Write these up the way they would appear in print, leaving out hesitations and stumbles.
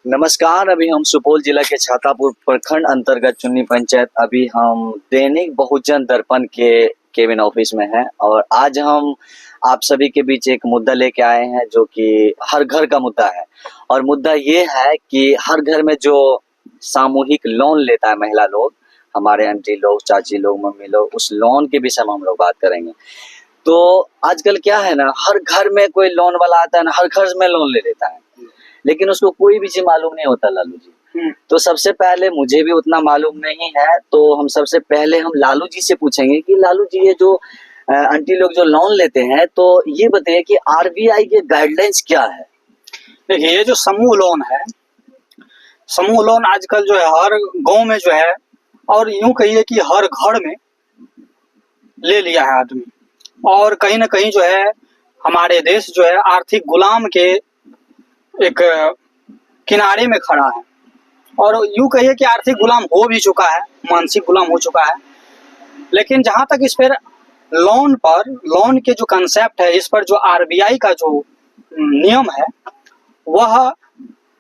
नमस्कार। अभी हम सुपौल जिला के छातापुर प्रखंड अंतर्गत चुन्नी पंचायत अभी हम दैनिक बहुजन दर्पण के केबिन ऑफिस में हैं और आज हम आप सभी के बीच एक मुद्दा लेके आए हैं जो कि हर घर का मुद्दा है। और मुद्दा ये है कि हर घर में जो सामूहिक लोन लेता है महिला लोग, हमारे आंटी लोग, चाची लोग, मम्मी लोग, उस लोन के विषय में हम लोग बात करेंगे। तो आजकल क्या है ना, हर घर में कोई लोन वाला आता है ना, हर घर में लोन ले लेता है, लेकिन उसको कोई भी चीज मालूम नहीं होता लालू जी। तो सबसे पहले मुझे भी उतना मालूम नहीं है, तो हम सबसे पहले हम लालू जी से पूछेंगे कि लालू जी ये जो आंटी लोग जो लोन लेते हैं, तो ये बताइए कि आरबीआई के गाइडलाइंस क्या है। देखिए, ये जो समूह लोन है, समूह लोन आजकल जो है हर गांव में जो है, और यूं कहिए कि हर घर में ले लिया है आदमी। और कहीं ना कहीं जो है हमारे देश जो है आर्थिक गुलाम के एक किनारे में खड़ा है, और यूं कहिए कि आर्थिक गुलाम हो भी चुका है, मानसिक गुलाम हो चुका है। लेकिन जहां तक इस पर लोन के जो कंसेप्ट है, इस पर जो आरबीआई का जो नियम है, वह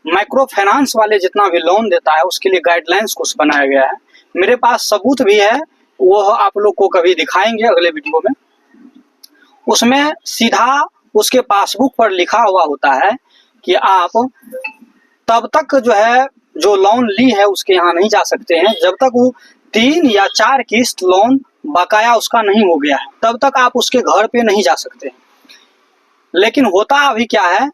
माइक्रो फाइनेंस वाले जितना भी लोन देता है उसके लिए गाइडलाइंस कुछ बनाया गया है। मेरे पास सबूत भी है, वह आप लोग को कभी दिखाएंगे अगले वीडियो में। उसमें सीधा उसके पासबुक पर लिखा हुआ होता है कि आप तब तक जो है जो लोन ली है उसके यहाँ नहीं जा सकते हैं जब तक वो 3 या 4 किस्त लोन बकाया उसका नहीं हो गया है, तब तक आप उसके घर पे नहीं जा सकते। लेकिन होता अभी क्या है,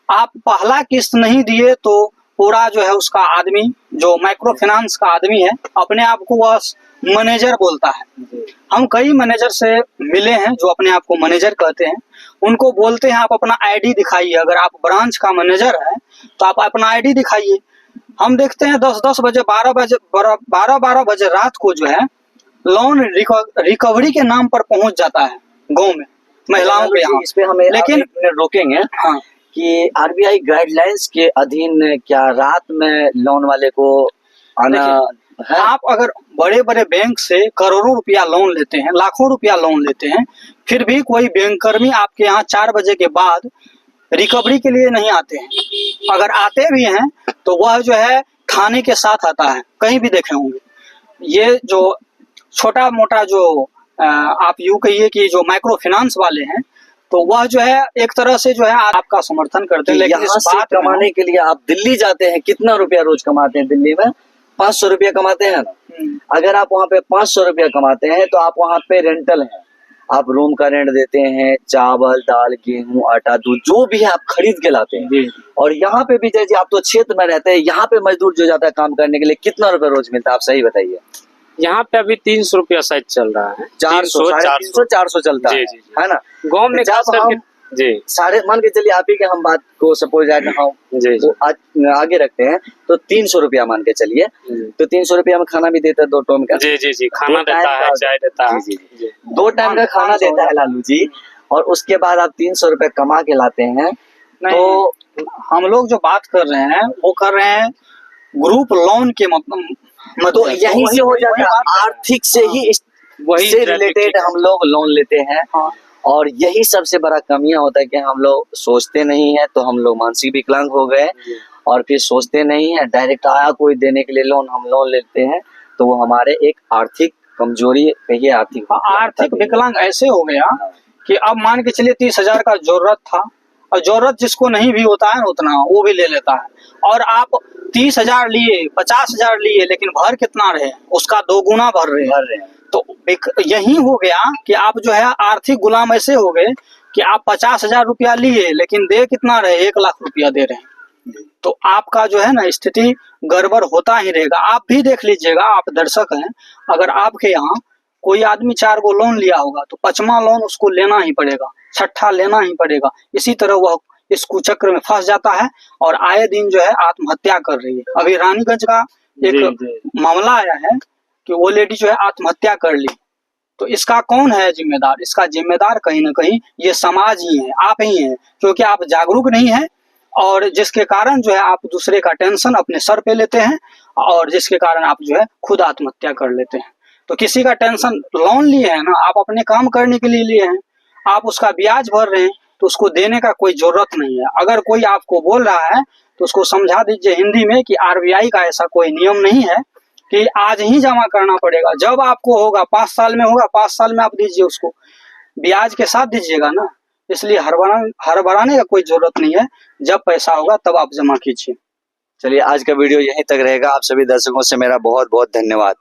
आप पहला किस्त नहीं दिए तो पूरा जो है उसका आदमी, जो माइक्रो फाइनेंस का आदमी है, अपने आप को वह मैनेजर बोलता है। हम कई मैनेजर से मिले हैं जो अपने आप को मैनेजर कहते हैं। उनको बोलते हैं आप अपना आईडी दिखाइए, अगर आप ब्रांच का मैनेजर है तो आप अपना आईडी दिखाइए। हम देखते हैं 10-10 बजे 12 बजे रात को जो है लोन रिकवरी के नाम पर पहुंच जाता है गांव में महिलाओं के यहाँ। इस पे हमें लेकिन रोकेंगे हाँ, कि आरबीआई गाइडलाइंस के अधीन क्या रात में लोन वाले को आना है? आप अगर बड़े बड़े बैंक से करोड़ों रुपया लोन लेते हैं, लाखों रुपया लोन लेते हैं, फिर भी कोई बैंककर्मी आपके यहाँ 4 बजे के बाद रिकवरी के लिए नहीं आते हैं। अगर आते भी हैं तो वह जो है थाने के साथ आता है, कहीं भी देखे होंगे। ये जो छोटा मोटा जो आप यूं कहिए कि जो माइक्रो फाइनेंस वाले हैं, तो वह जो है एक तरह से जो है आपका समर्थन करते हैं। लेकिन इस बात कमाने के लिए आप दिल्ली जाते हैं, कितना रुपया रोज कमाते हैं? दिल्ली में 500 रुपया कमाते हैं ना। अगर आप वहाँ पे 500 रुपया कमाते हैं तो आप वहाँ पे रेंटल है, आप रूम का रेंट देते हैं, चावल दाल गेहूं आटा दूध जो भी है आप खरीद के लाते हैं। और यहाँ पे भी जैसे आप तो क्षेत्र में रहते हैं, यहाँ पे मजदूर जो जाता है काम करने के लिए कितना रुपया रोज मिलता है, आप सही बताइए। यहाँ पे अभी 300 रुपया शायद चल रहा है, 400 चलता है ना गाँव में। जी सारे मान के चलिए, आप ही के हम बात को सपोज हम आगे रखते हैं तो 300 रुपया मान के चलिए, तो 300 रुपया में खाना भी देता है 2 टाइम का। जी खाना देता है, चाय देता है। 2 टाइम का खाना देता है लालू जी, और उसके बाद आप 300 रुपया कमा के लाते हैं। तो हम लोग जो बात कर रहे हैं वो कर रहे हैं ग्रुप लोन के मतलब, तो यही से हो जाता है, आर्थिक से ही वही से रिलेटेड हम लोग लोन लेते हैं। और यही सबसे बड़ा कमियां होता है कि हम लोग सोचते नहीं है, तो हम लोग मानसिक विकलांग हो गए, और फिर सोचते नहीं है, डायरेक्ट आया कोई देने के लिए लोन, हम लोन लेते हैं, तो वो हमारे एक आर्थिक कमजोरी कहिए, आर्थिक विकलांग ऐसे हो गया कि अब मान के चलिए 30,000 का जरूरत था, और जरूरत जिसको नहीं भी होता है उतना वो भी ले लेता है। और आप 30,000 लिए, 50,000 लिए, लेकिन भर कितना रहे, उसका 2 गुना भर रहे हैं। तो एक यही हो गया कि आप जो है आर्थिक गुलाम ऐसे हो गए कि आप 50,000 रुपया लिए, लेकिन दे कितना रहे, 1 लाख रुपया दे रहे हैं। तो आपका जो है ना स्थिति गड़बड़ होता ही रहेगा। आप भी देख लीजिएगा, आप दर्शक हैं, अगर आपके यहाँ कोई आदमी 4 गो लोन लिया होगा तो 5वां लोन उसको लेना ही पड़ेगा, 6ठा लेना ही पड़ेगा। इसी तरह वह इस कुचक्र में फंस जाता है और आए दिन जो है आत्महत्या कर रही है। अभी रानीगंज का एक मामला आया है कि वो लेडी जो है आत्महत्या कर ली। तो इसका कौन है जिम्मेदार? इसका जिम्मेदार कहीं ना कहीं ये समाज ही है, आप ही हैं, क्योंकि आप जागरूक नहीं है, और जिसके कारण जो है आप दूसरे का टेंशन अपने सर पे लेते हैं, और जिसके कारण आप जो है खुद आत्महत्या कर लेते हैं। तो किसी का टेंशन, लोन लिए है ना, आप अपने काम करने के लिए लिए हैं, आप उसका ब्याज भर रहे हैं, तो उसको देने का कोई जरूरत नहीं है। अगर कोई आपको बोल रहा है तो उसको समझा दीजिए हिंदी में कि आरबीआई का ऐसा कोई नियम नहीं है कि आज ही जमा करना पड़ेगा। जब आपको होगा 5 साल में होगा, 5 साल में आप दीजिए, उसको ब्याज के साथ दीजिएगा ना। इसलिए हड़बड़ाने का कोई जरूरत नहीं है, जब पैसा होगा तब आप जमा कीजिए। चलिए आज का वीडियो यहीं तक रहेगा। आप सभी दर्शकों से मेरा बहुत बहुत धन्यवाद।